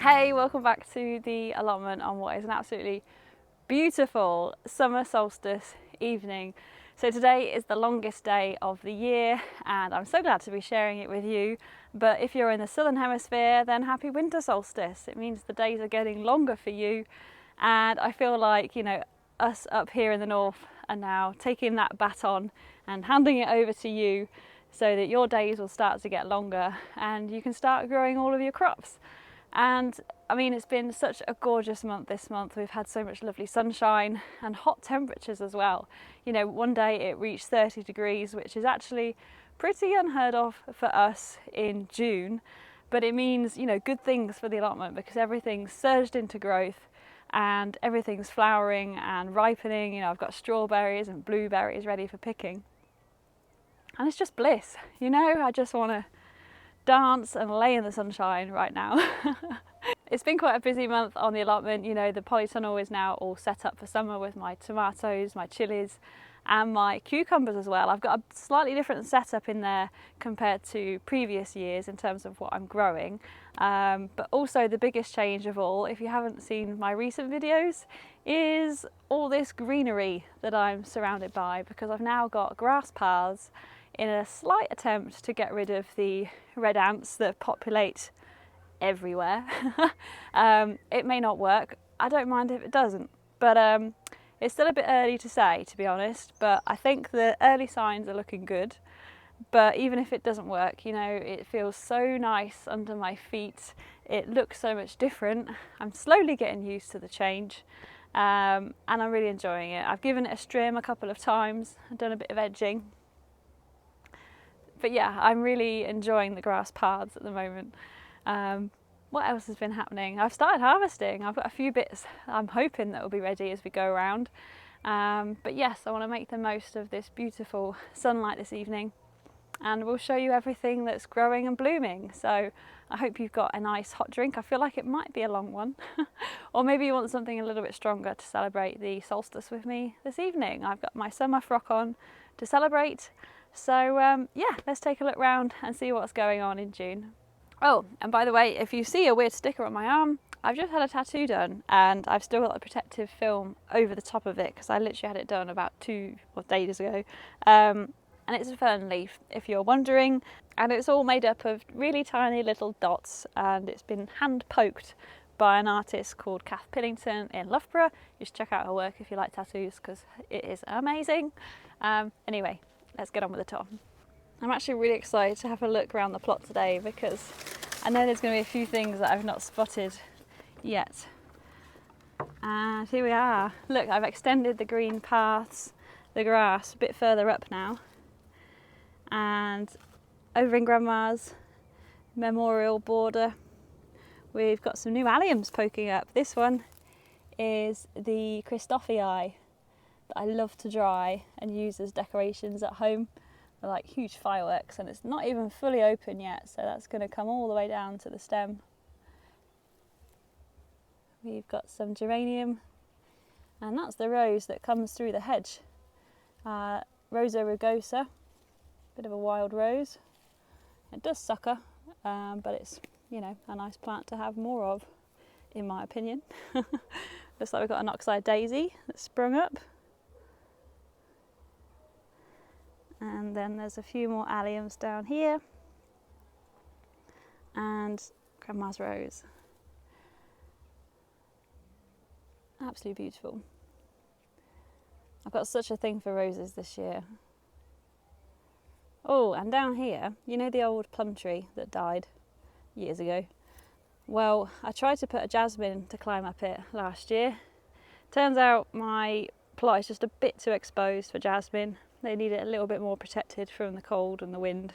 Hey, welcome back to the allotment on what is an absolutely beautiful summer solstice evening. So today is the longest day of the year and I'm so glad to be sharing it with you. But if you're in the southern hemisphere, then happy winter solstice. It means the days are getting longer for you, and I feel like, us up here in the north are now taking that baton and handing it over to you so that your days will start to get longer and you can start growing all of your crops. And I mean, it's been such a gorgeous month this month. We've had so much lovely sunshine and hot temperatures as well. One day it reached 30 degrees, which is actually pretty unheard of for us in June. But it means, good things for the allotment because everything's surged into growth and everything's flowering and ripening. I've got strawberries and blueberries ready for picking. And it's just bliss. I just want to dance and lay in the sunshine right now. It's been quite a busy month on the allotment. The polytunnel is now all set up for summer with my tomatoes, my chilies and my cucumbers as well. I've got a slightly different setup in there compared to previous years in terms of what I'm growing, but also the biggest change of all, if you haven't seen my recent videos, is all this greenery that I'm surrounded by, because I've now got grass paths in a slight attempt to get rid of the red ants that populate everywhere. It may not work. I don't mind if it doesn't, but it's still a bit early to say, to be honest, but I think the early signs are looking good. But even if it doesn't work, it feels so nice under my feet. It looks so much different. I'm slowly getting used to the change, and I'm really enjoying it. I've given it a trim a couple of times. I've done a bit of edging. But yeah, I'm really enjoying the grass paths at the moment. What else has been happening? I've started harvesting. I've got a few bits I'm hoping that will be ready as we go around. But yes, I want to make the most of this beautiful sunlight this evening, and we'll show you everything that's growing and blooming. So I hope you've got a nice hot drink. I feel like it might be a long one. Or maybe you want something a little bit stronger to celebrate the solstice with me this evening. I've got my summer frock on to celebrate. So yeah, let's take a look round and see what's going on in June. Oh, and by the way, if you see a weird sticker on my arm, I've just had a tattoo done and I've still got the protective film over the top of it because I literally had it done about 2 days ago. And it's a fern leaf, if you're wondering, and it's all made up of really tiny little dots, and it's been hand poked by an artist called Kath Pillington in Loughborough. You should check out her work if you like tattoos because it is amazing. Anyway, let's get on with the tour. I'm actually really excited to have a look around the plot today because I know there's going to be a few things that I've not spotted yet. And here we are. Look, I've extended the green paths, the grass a bit further up now. And over in Grandma's memorial border, we've got some new alliums poking up. This one is the Christophii that I love to dry and use as decorations at home. They're like huge fireworks, and it's not even fully open yet, so that's going to come all the way down to the stem. We've got some geranium, and that's the rose that comes through the hedge. Rosa rugosa, bit of a wild rose. It does sucker, but it's, a nice plant to have more of, in my opinion. Looks like we've got an oxeye daisy that's sprung up. And then there's a few more alliums down here. And Grandma's rose. Absolutely beautiful. I've got such a thing for roses this year. Oh, and down here, the old plum tree that died years ago? Well, I tried to put a jasmine to climb up it last year. Turns out my plot is just a bit too exposed for jasmine. They need it a little bit more protected from the cold and the wind.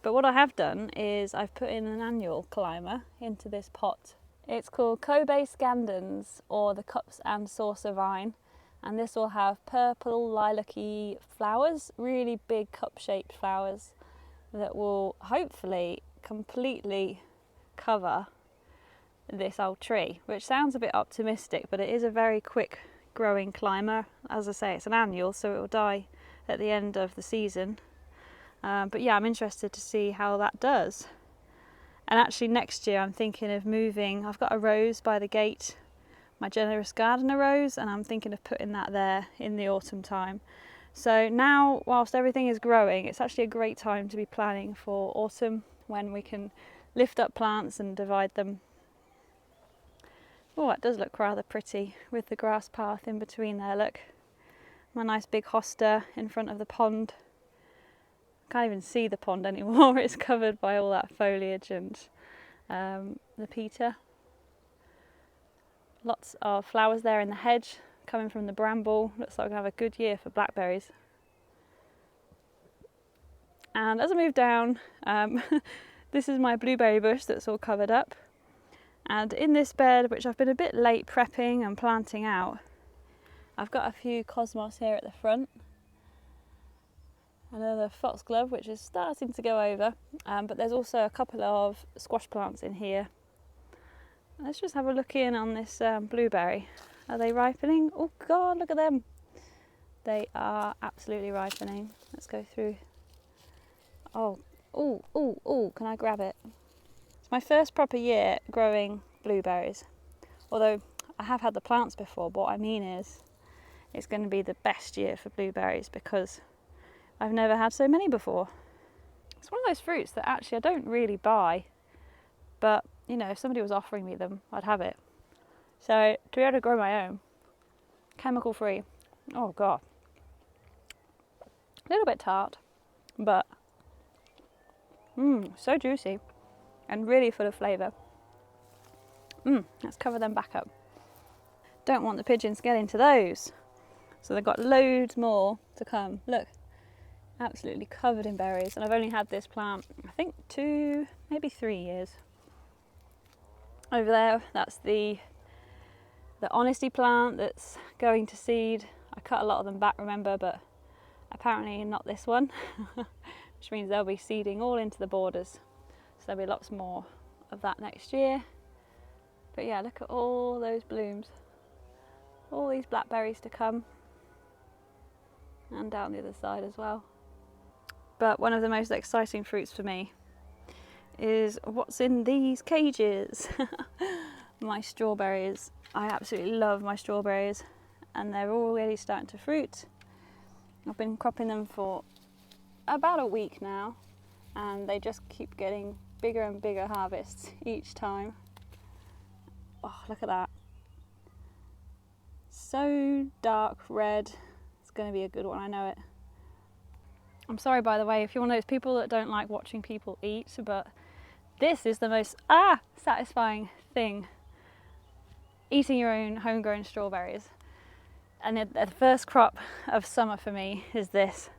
But what I have done is I've put in an annual climber into this pot. It's called Kobe Scandens, or the Cups and Saucer Vine. And this will have purple lilac-y flowers, really big cup-shaped flowers that will hopefully completely cover this old tree, which sounds a bit optimistic, but it is a very quick growing climber. As I say, it's an annual, so it will die at the end of the season. But yeah, I'm interested to see how that does. And actually next year I'm thinking of moving. I've got a rose by the gate, my generous gardener rose, and I'm thinking of putting that there in the autumn time. So now, whilst everything is growing, it's actually a great time to be planning for autumn, when we can lift up plants and divide them. Oh, it does look rather pretty with the grass path in between there, look. My nice big hosta in front of the pond. Can't even see the pond anymore, it's covered by all that foliage and the peter. Lots of flowers there in the hedge coming from the bramble. Looks like we're going to have a good year for blackberries. And as I move down, this is my blueberry bush that's all covered up. And in this bed, which I've been a bit late prepping and planting out, I've got a few cosmos here at the front. Another foxglove, which is starting to go over, but there's also a couple of squash plants in here. Let's just have a look in on this blueberry. Are they ripening? Oh God, look at them. They are absolutely ripening. Let's go through. Oh, can I grab it? It's my first proper year growing blueberries. Although I have had the plants before, but what I mean is it's going to be the best year for blueberries because I've never had so many before. It's one of those fruits that actually I don't really buy, but you know, if somebody was offering me them, I'd have it. So to be able to grow my own, chemical free, oh God. A little bit tart, but so juicy and really full of flavour. Let's cover them back up. Don't want the pigeons getting to those. So they've got loads more to come. Look, absolutely covered in berries. And I've only had this plant, I think 2, maybe 3 years. Over there, that's the honesty plant that's going to seed. I cut a lot of them back, remember, but apparently not this one, which means they'll be seeding all into the borders. So there'll be lots more of that next year. But yeah, look at all those blooms. All these blackberries to come. And down the other side as well. But one of the most exciting fruits for me is what's in these cages. My strawberries. I absolutely love my strawberries, and they're already starting to fruit. I've been cropping them for about a week now, and they just keep getting bigger and bigger harvests each time. Oh, look at that. So dark red. It's going to be a good one, I know it. I'm sorry, by the way, if you're one of those people that don't like watching people eat, but this is the most satisfying thing. Eating your own homegrown strawberries. And the first crop of summer for me is this,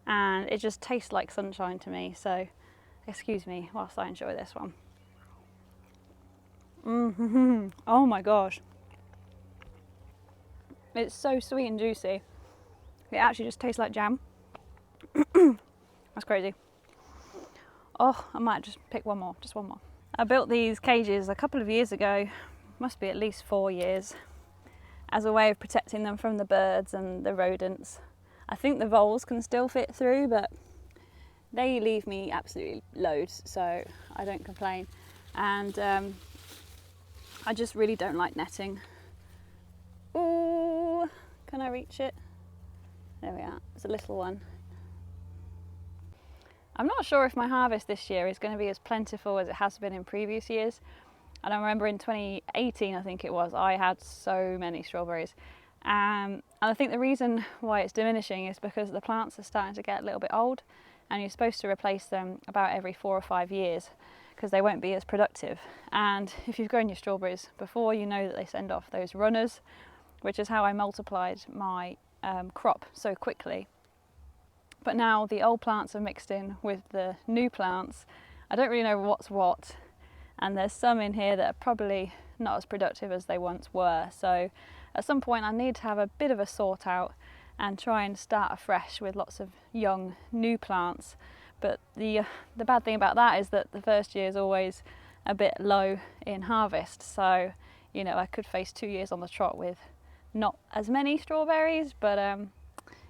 and it just tastes like sunshine to me, so excuse me whilst I enjoy this one. Oh my gosh, it's so sweet and juicy. It actually just tastes like jam. That's crazy. Oh, I might just pick one more, just one more. I built these cages a couple of years ago, must be at least 4 years, as a way of protecting them from the birds and the rodents. I think the voles can still fit through, but they leave me absolutely loads, so I don't complain. And I just really don't like netting. Ooh, can I reach it? There we are, it's a little one. I'm not sure if my harvest this year is going to be as plentiful as it has been in previous years. And I remember in 2018, I think it was, I had so many strawberries. And I think the reason why it's diminishing is because the plants are starting to get a little bit old, and you're supposed to replace them about every 4 or 5 years because they won't be as productive. And if you've grown your strawberries before, you know that they send off those runners, which is how I multiplied my crop so quickly. But now the old plants are mixed in with the new plants. I don't really know what's what. And there's some in here that are probably not as productive as they once were. So at some point I need to have a bit of a sort out and try and start afresh with lots of young new plants. But the bad thing about that is that the first year is always a bit low in harvest. So, you know, I could face 2 years on the trot with not as many strawberries, but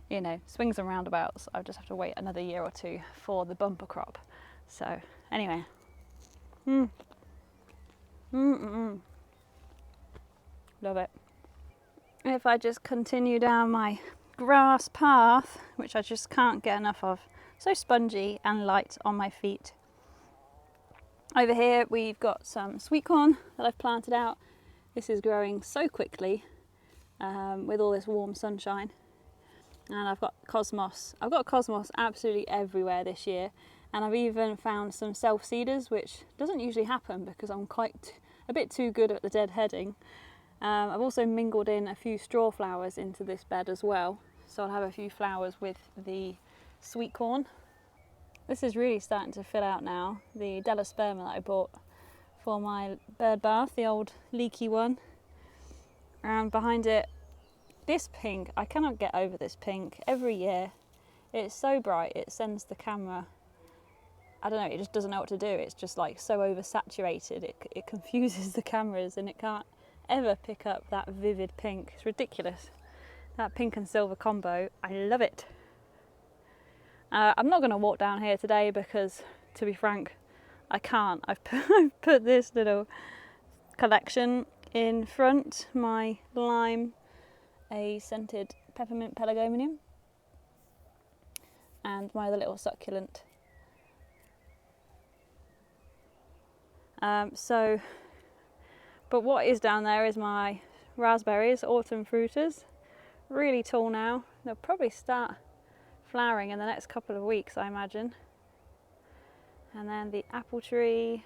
you know, swings and roundabouts. I just have to wait another year or two for the bumper crop. So anyway. Mm. Mm-mm. Love it. If I just continue down my grass path, which I just can't get enough of, so spongy and light on my feet. Over here we've got some sweet corn that I've planted out. This is growing so quickly with all this warm sunshine. And I've got cosmos. I've got cosmos absolutely everywhere this year, and I've even found some self-seeders, which doesn't usually happen because I'm a bit too good at the deadheading. I've also mingled in a few straw flowers into this bed as well, so I'll have a few flowers with the sweet corn. This is really starting to fill out now, the Delosperma that I bought for my bird bath, the old leaky one. And behind it, this pink, I cannot get over this pink. Every year, it's so bright, it sends the camera, I don't know, it just doesn't know what to do. It's just like so oversaturated, it confuses the cameras and it can't ever pick up that vivid pink. It's ridiculous. That pink and silver combo, I love it. I'm not going to walk down here today because, to be frank, I can't. I've put this little collection in front, my lime, a scented peppermint pelargonium, and my other little succulent. But what is down there is my raspberries, autumn fruiters, really tall now. They'll probably start flowering in the next couple of weeks, I imagine. And then the apple tree,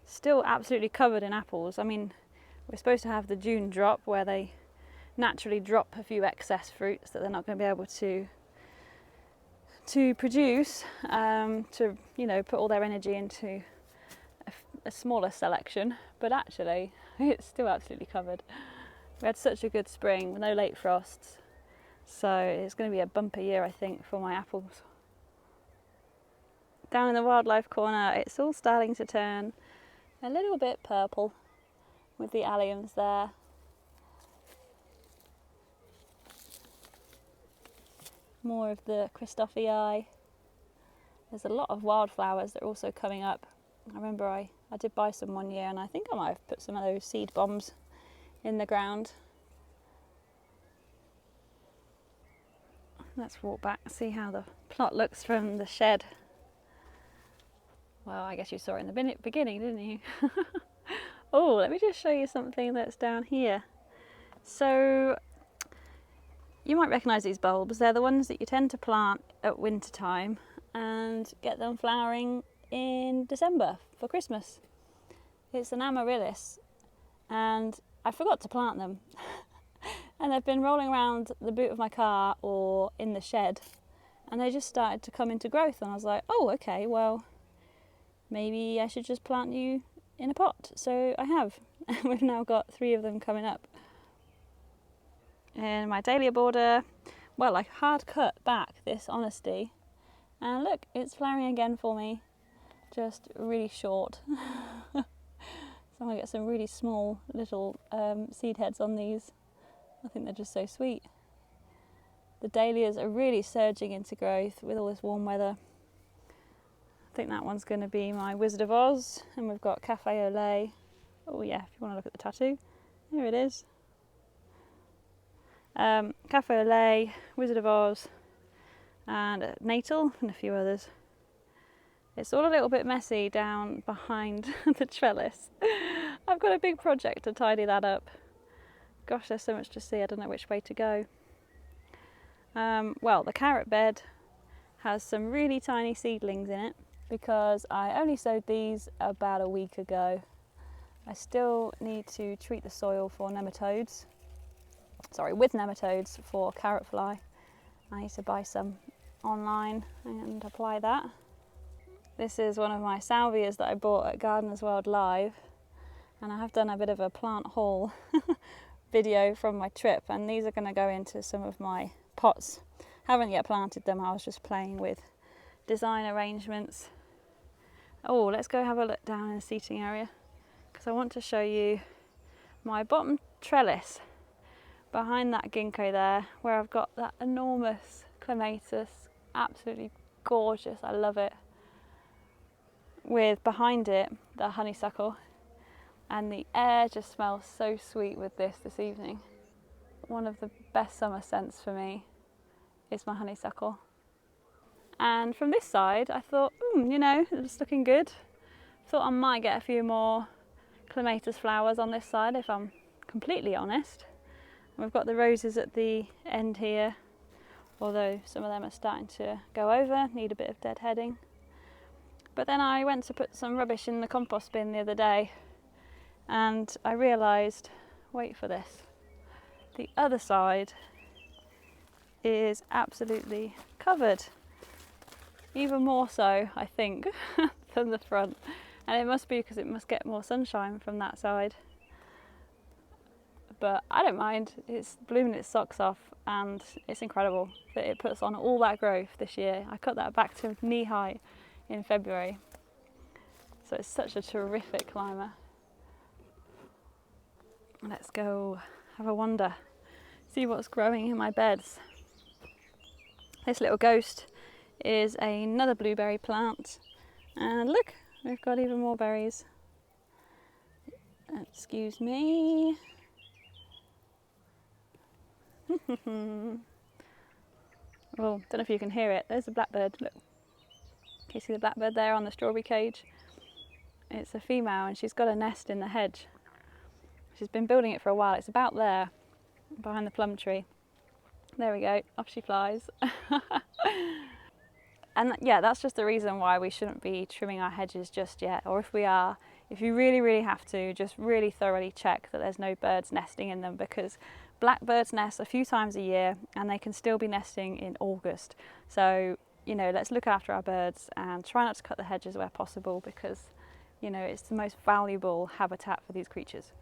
still absolutely covered in apples. I mean, we're supposed to have the June drop where they naturally drop a few excess fruits that they're not going to be able to produce, to, you know, put all their energy into a smaller selection. But actually, it's still absolutely covered. We had such a good spring with no late frosts. So it's going to be a bumper year, I think, for my apples. Down in the wildlife corner, it's all starting to turn a little bit purple with the alliums there. More of the Christophii. There's a lot of wildflowers that are also coming up. I remember I did buy some one year, and I think I might have put some of those seed bombs in the ground. Let's walk back and see how the plot looks from the shed. Well, I guess you saw it in the beginning, didn't you? Oh, let me just show you something that's down here. So, you might recognise these bulbs. They're the ones that you tend to plant at winter time and get them flowering in December for Christmas. It's an amaryllis, and I forgot to plant them. And they've been rolling around the boot of my car or in the shed, and they just started to come into growth, and I was like, oh, okay, well, maybe I should just plant you in a pot. So I have. We've now got 3 of them coming up. And my dahlia border, well, I hard cut back this honesty, and look, it's flowering again for me, just really short. So I'm gonna get some really small little seed heads on these. I think they're just so sweet. The dahlias are really surging into growth with all this warm weather. I think that one's going to be my Wizard of Oz, and we've got Cafe au Lait. Oh yeah, if you want to look at the tattoo, here it is. Cafe au Lait, Wizard of Oz, and Natal, and a few others. It's all a little bit messy down behind the trellis. I've got a big project to tidy that up. Gosh, there's so much to see, I don't know which way to go. Well, the carrot bed has some really tiny seedlings in it because I only sowed these about a week ago. I still need to treat the soil for nematodes. Sorry, with nematodes for carrot fly. I need to buy some online and apply that. This is one of my salvias that I bought at Gardeners World Live, and I have done a bit of a plant haul video from my trip, and these are going to go into some of my pots. Haven't yet planted them, I was just playing with design arrangements. Oh, let's go have a look down in the seating area, because I want to show you my bottom trellis behind that ginkgo there, where I've got that enormous clematis, absolutely gorgeous, I love it. with behind it the honeysuckle, and the air just smells so sweet with this evening. One of the best summer scents for me is my honeysuckle. And from this side I thought, you know, it's looking good. Thought I might get a few more clematis flowers on this side if I'm completely honest. And we've got the roses at the end here, although some of them are starting to go over, need a bit of deadheading. But then I went to put some rubbish in the compost bin the other day and I realised, wait for this, the other side is absolutely covered. Even more so, I think, than the front. And it must be because it must get more sunshine from that side. But I don't mind, it's blooming its socks off and it's incredible that it puts on all that growth this year. I cut that back to knee height in February. So it's such a terrific climber. Let's go have a wander, see what's growing in my beds. This little ghost is another blueberry plant. And look, we've got even more berries. Excuse me. Oh, don't know if you can hear it. There's a blackbird. Look. Can you see the blackbird there on the strawberry cage? It's a female and she's got a nest in the hedge. She's been building it for a while. It's about there, behind the plum tree. There we go. Off she flies. And yeah, that's just the reason why we shouldn't be trimming our hedges just yet. Or if we are, if you really, really have to, just really thoroughly check that there's no birds nesting in them, because blackbirds nest a few times a year and they can still be nesting in August. So, you know, let's look after our birds and try not to cut the hedges where possible, because, you know, it's the most valuable habitat for these creatures.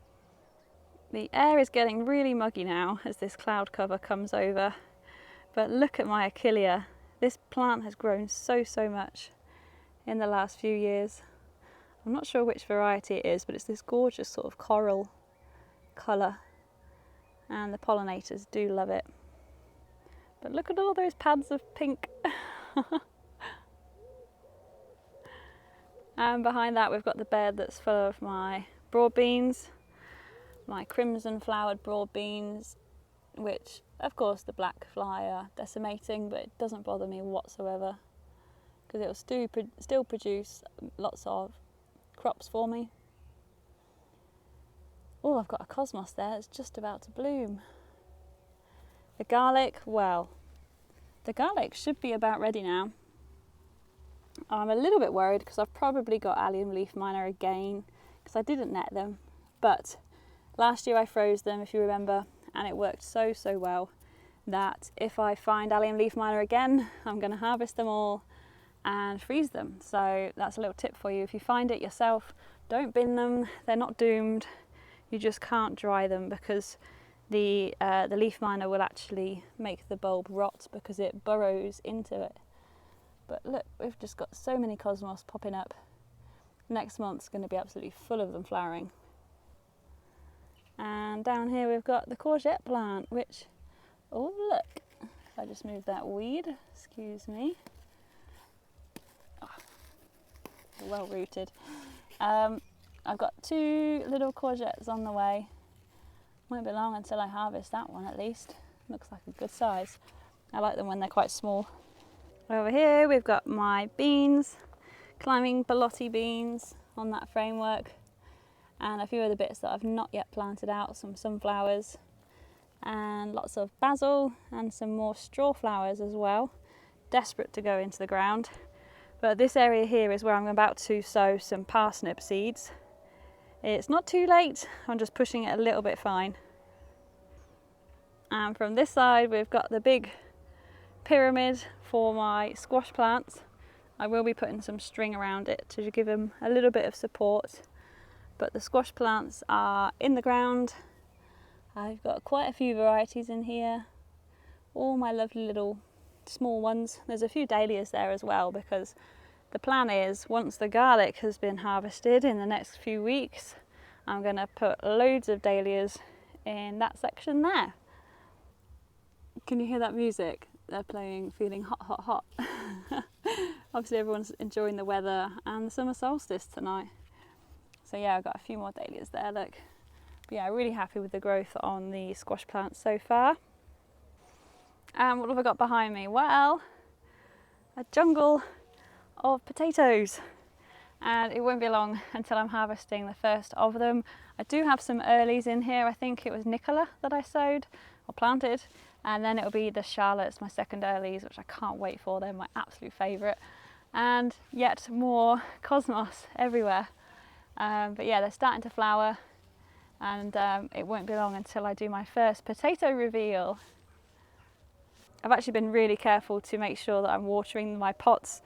The air is getting really muggy now as this cloud cover comes over. But look at my Achillea. This plant has grown so much in the last few years. I'm not sure which variety it is, but it's this gorgeous sort of coral colour, and the pollinators do love it. But look at all those pads of pink. And behind that we've got the bed that's full of my broad beans, my crimson flowered broad beans, which of course the black fly are decimating, but it doesn't bother me whatsoever because it will still produce lots of crops for me. Oh, I've got a cosmos there, it's just about to bloom. The garlic, well, the garlic should be about ready now. I'm a little bit worried because I've probably got allium leaf miner again because I didn't net them, but last year I froze them, if you remember, and it worked so well that if I find allium leaf miner again, I'm going to harvest them all and freeze them. So that's a little tip for you. If you find it yourself, don't bin them, they're not doomed. You just can't dry them because the leaf miner will actually make the bulb rot because it burrows into it. But look, we've just got so many cosmos popping up. Next month's going to be absolutely full of them flowering. And down here we've got the courgette plant, which, oh look, if I just move that weed, excuse me. Oh, well rooted. I've got 2 little courgettes on the way. Won't be long until I harvest that one at least. Looks like a good size. I like them when they're quite small. Over here we've got my beans, climbing Balotti beans on that framework, and a few other bits that I've not yet planted out, some sunflowers and lots of basil and some more straw flowers as well, desperate to go into the ground. But this area here is where I'm about to sow some parsnip seeds. It's not too late, I'm just pushing it a little bit fine. And from this side we've got the big pyramid for my squash plants. I will be putting some string around it to give them a little bit of support. But the squash plants are in the ground. I've got quite a few varieties in here. All my lovely little small ones. There's a few dahlias there as well, because the plan is once the garlic has been harvested in the next few weeks, I'm going to put loads of dahlias in that section there. Can you hear that music? they're feeling hot, hot, hot. Obviously everyone's enjoying the weather and the summer solstice tonight. So yeah, I've got a few more dahlias there, look. But yeah, really happy with the growth on the squash plants so far. And what have I got behind me? Well, a jungle of potatoes. And it won't be long until I'm harvesting the first of them. I do have some earlies in here. I think it was Nicola that I sowed or planted, and then it'll be the Charlottes, my second earlies, which I can't wait for. They're my absolute favourite, and yet more cosmos everywhere. But yeah, they're starting to flower, and it won't be long until I do my first potato reveal. I've actually been really careful to make sure that I'm watering my pots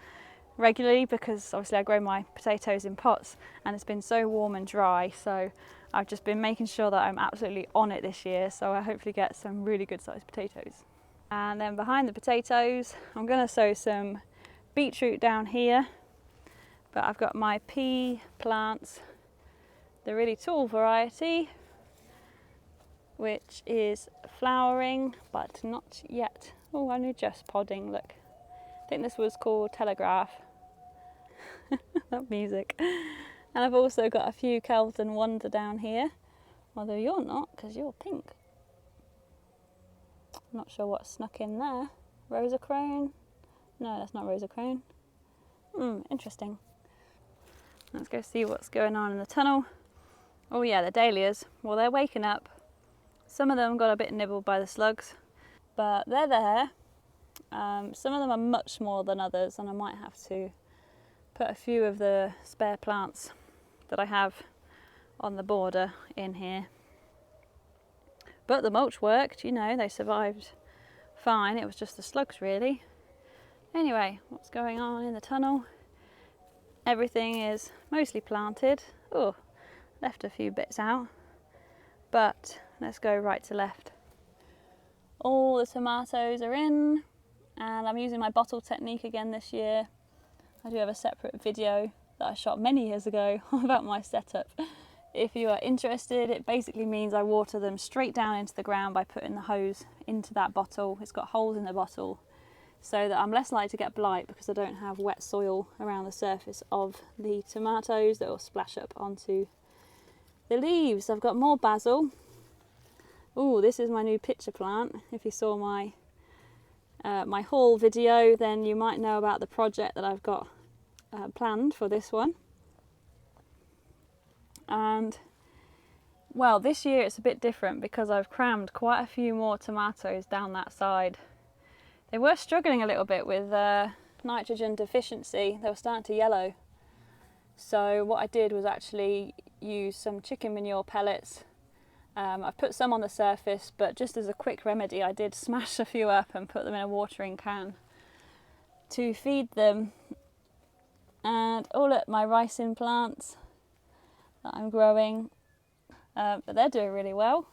regularly, because obviously I grow my potatoes in pots and it's been so warm and dry, so I've just been making sure that I'm absolutely on it this year, so I hopefully get some really good sized potatoes. And then behind the potatoes I'm going to sow some beetroot down here, but I've got my pea plants, the really tall variety, which is flowering but not yet. Oh, only just podding, look. I think this was called Telegraph. That music. And I've also got a few Kelvin Wonder down here, although you're not, because you're pink. I'm not sure what's snuck in there. Rosacrone? No, that's not Rosacrone. Interesting. Let's go see what's going on in the tunnel. Oh yeah, the dahlias. Well, they're waking up. Some of them got a bit nibbled by the slugs, but they're there. Some of them are much smaller than others, and I might have to put a few of the spare plants that I have on the border in here. But the mulch worked, you know, they survived fine. It was just the slugs really. Anyway, what's going on in the tunnel? Everything is mostly planted. Oh, left a few bits out, but let's go right to left. All the tomatoes are in, and I'm using my bottle technique again this year. I do have a separate video that I shot many years ago about my setup. If you are interested, it basically means I water them straight down into the ground by putting the hose into that bottle. It's got holes in the bottle so that I'm less likely to get blight, because I don't have wet soil around the surface of the tomatoes that will splash up onto the leaves. I've got more basil. Oh, this is my new pitcher plant. If you saw my my haul video, then you might know about the project that I've got planned for this one. And well, this year it's a bit different because I've crammed quite a few more tomatoes down that side. They were struggling a little bit with nitrogen deficiency. They were starting to yellow. So what I did was actually use some chicken manure pellets. I've put some on the surface, but just as a quick remedy I did smash a few up and put them in a watering can to feed them. And oh look, my ricin plants that I'm growing, but they're doing really well.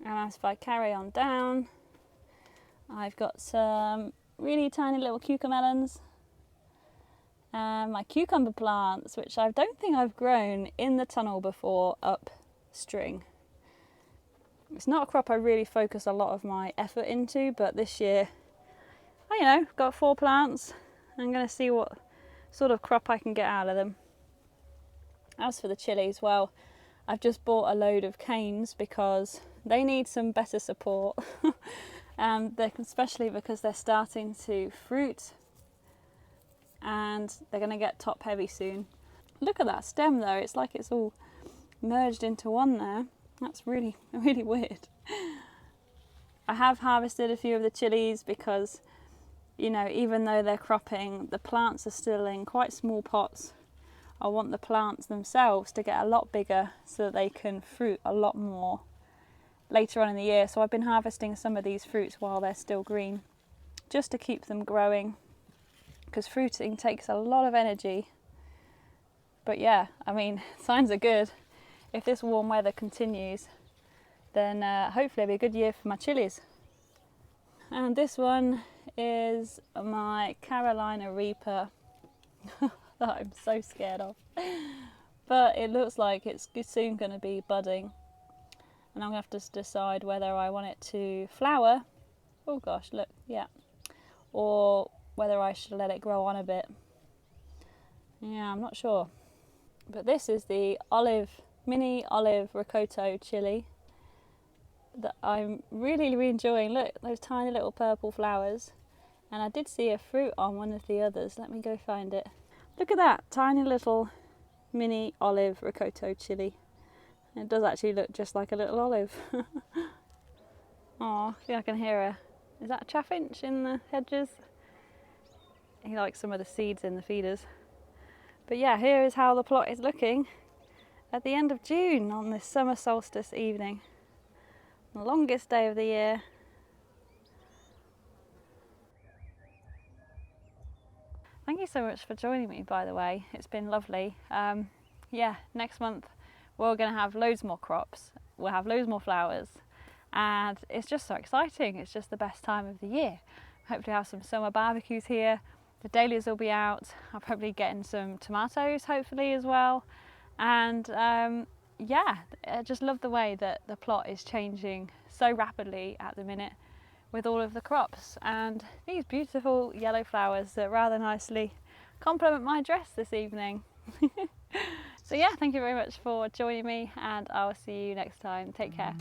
And as if I carry on down, I've got some really tiny little cucamelons and my cucumber plants, which I don't think I've grown in the tunnel before, up string. It's not a crop I really focus a lot of my effort into, but this year, you know, got 4 plants. I'm going to see what sort of crop I can get out of them. As for the chilies, well, I've just bought a load of canes because they need some better support. And especially because they're starting to fruit and they're going to get top heavy soon. Look at that stem though, it's like it's all merged into one there. That's really, really weird. I have harvested a few of the chilies because, you know, even though they're cropping, the plants are still in quite small pots. I want the plants themselves to get a lot bigger so that they can fruit a lot more later on in the year. So I've been harvesting some of these fruits while they're still green, just to keep them growing, because fruiting takes a lot of energy. But yeah, I mean, signs are good. If this warm weather continues, then hopefully it'll be a good year for my chilies. And this one is my Carolina Reaper that I'm so scared of. But it looks like it's soon going to be budding. And I'm going to have to decide whether I want it to flower Oh gosh, look, yeah. Or whether I should let it grow on a bit. Yeah, I'm not sure. But this is the mini olive ricotta chili that I'm really, really enjoying. Look, those tiny little purple flowers. And I did see a fruit on one of the others. Let me go find it. Look at that, tiny little mini olive ricotta chili. It does actually look just like a little olive. Oh, I think I can hear is that a chaffinch in the hedges? He likes some of the seeds in the feeders. But yeah, here is how the plot is looking at the end of June on this summer solstice evening. The longest day of the year. Thank you so much for joining me, by the way. It's been lovely. Yeah, next month we're going to have loads more crops. We'll have loads more flowers. And it's just so exciting. It's just the best time of the year. Hopefully have some summer barbecues here. The dahlias will be out. I'll probably get in some tomatoes hopefully as well. And yeah, I just love the way that the plot is changing so rapidly at the minute with all of the crops and these beautiful yellow flowers that rather nicely complement my dress this evening. So yeah, thank you very much for joining me, and I will see you next time. Take care.